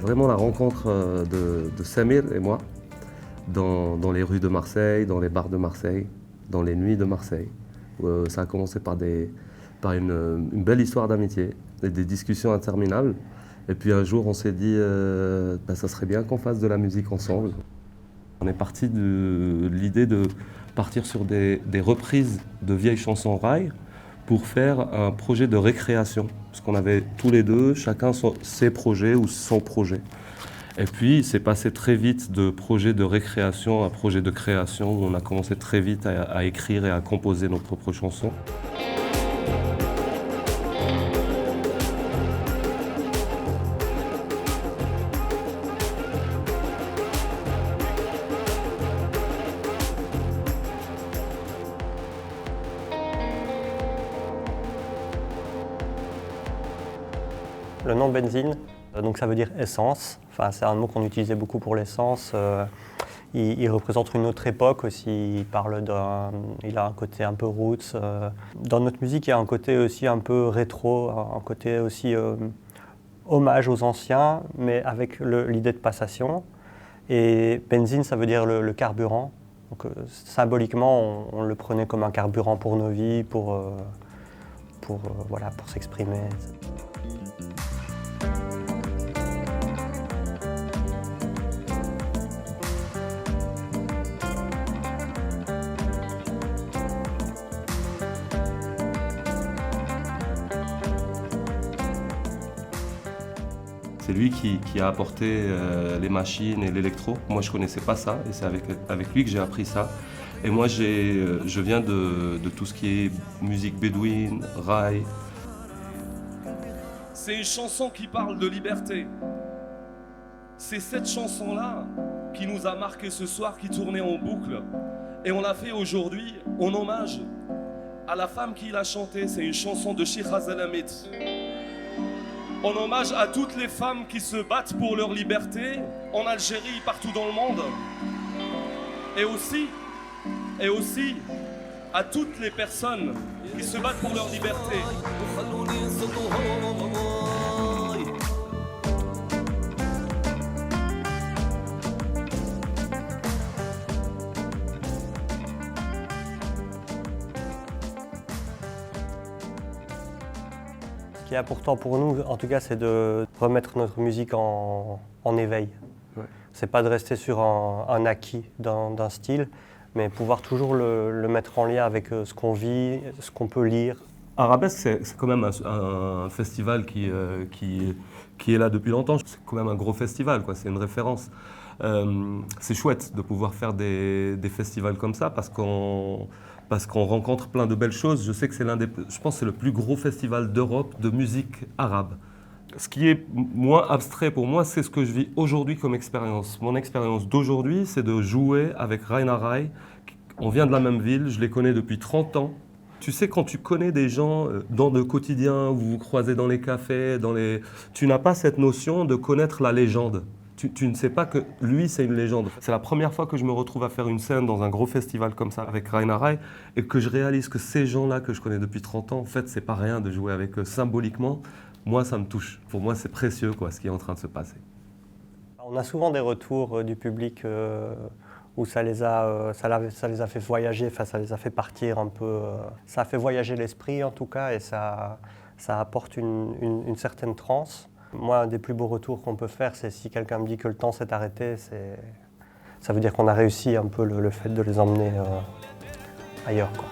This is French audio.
vraiment la rencontre de Samir et moi dans les rues de Marseille, dans les bars de Marseille, dans les nuits de Marseille. Ça a commencé par une belle histoire d'amitié et des discussions interminables. Et puis un jour, on s'est dit ça serait bien qu'on fasse de la musique ensemble. On est parti de l'idée de partir sur des reprises de vieilles chansons rail pour faire un projet de récréation. Parce qu'on avait tous les deux, chacun ses projets ou son projet. Et puis, c'est passé très vite de projet de récréation à projet de création, où on a commencé très vite à écrire et à composer nos propres chansons. Le nom Benzine, donc ça veut dire essence. Enfin, c'est un mot qu'on utilisait beaucoup pour l'essence. Il représente une autre époque aussi. Il a un côté un peu roots. Dans notre musique, il y a un côté aussi un peu rétro, un côté aussi hommage aux anciens, mais avec l'idée de passation. Et benzine, ça veut dire le carburant. Donc, symboliquement, on le prenait comme un carburant pour nos vies, pour s'exprimer. C'est lui qui a apporté les machines et l'électro. Moi, je ne connaissais pas ça et c'est avec lui que j'ai appris ça. Et moi, je viens de tout ce qui est musique bédouine, rail. C'est une chanson qui parle de liberté. C'est cette chanson-là qui nous a marqué ce soir, qui tournait en boucle. Et on l'a fait aujourd'hui en hommage à la femme qui l'a chantée. C'est une chanson de Sheikh Azalamit. En hommage à toutes les femmes qui se battent pour leur liberté en Algérie, partout dans le monde. Et aussi à toutes les personnes qui se battent pour leur liberté. Ce qui est important pour nous, en tout cas, c'est de remettre notre musique en éveil. Ouais. C'est pas de rester sur un acquis d'un style, mais pouvoir toujours le mettre en lien avec ce qu'on vit, ce qu'on peut lire. Arabesque, c'est quand même un festival qui est là depuis longtemps. C'est quand même un gros festival, quoi. C'est une référence. C'est chouette de pouvoir faire des festivals comme ça parce qu'on rencontre plein de belles choses. Je sais que je pense que c'est le plus gros festival d'Europe de musique arabe. Ce qui est moins abstrait pour moi, c'est ce que je vis aujourd'hui comme expérience. Mon expérience d'aujourd'hui, c'est de jouer avec Raina Rai. On vient de la même ville, je les connais depuis 30 ans. Tu sais, quand tu connais des gens dans le quotidien, vous vous croisez dans les cafés, tu n'as pas cette notion de connaître la légende. Tu ne sais pas que lui, c'est une légende. C'est la première fois que je me retrouve à faire une scène dans un gros festival comme ça avec Raina Rai et que je réalise que ces gens-là que je connais depuis 30 ans, en fait, c'est pas rien de jouer avec eux symboliquement. Moi, ça me touche. Pour moi, c'est précieux, quoi, ce qui est en train de se passer. On a souvent des retours du public où ça les a fait voyager, enfin, ça les a fait partir un peu. Ça a fait voyager l'esprit, en tout cas, et ça apporte une certaine transe. Moi, un des plus beaux retours qu'on peut faire, c'est si quelqu'un me dit que le temps s'est arrêté, ça veut dire qu'on a réussi un peu le fait de les emmener ailleurs, quoi.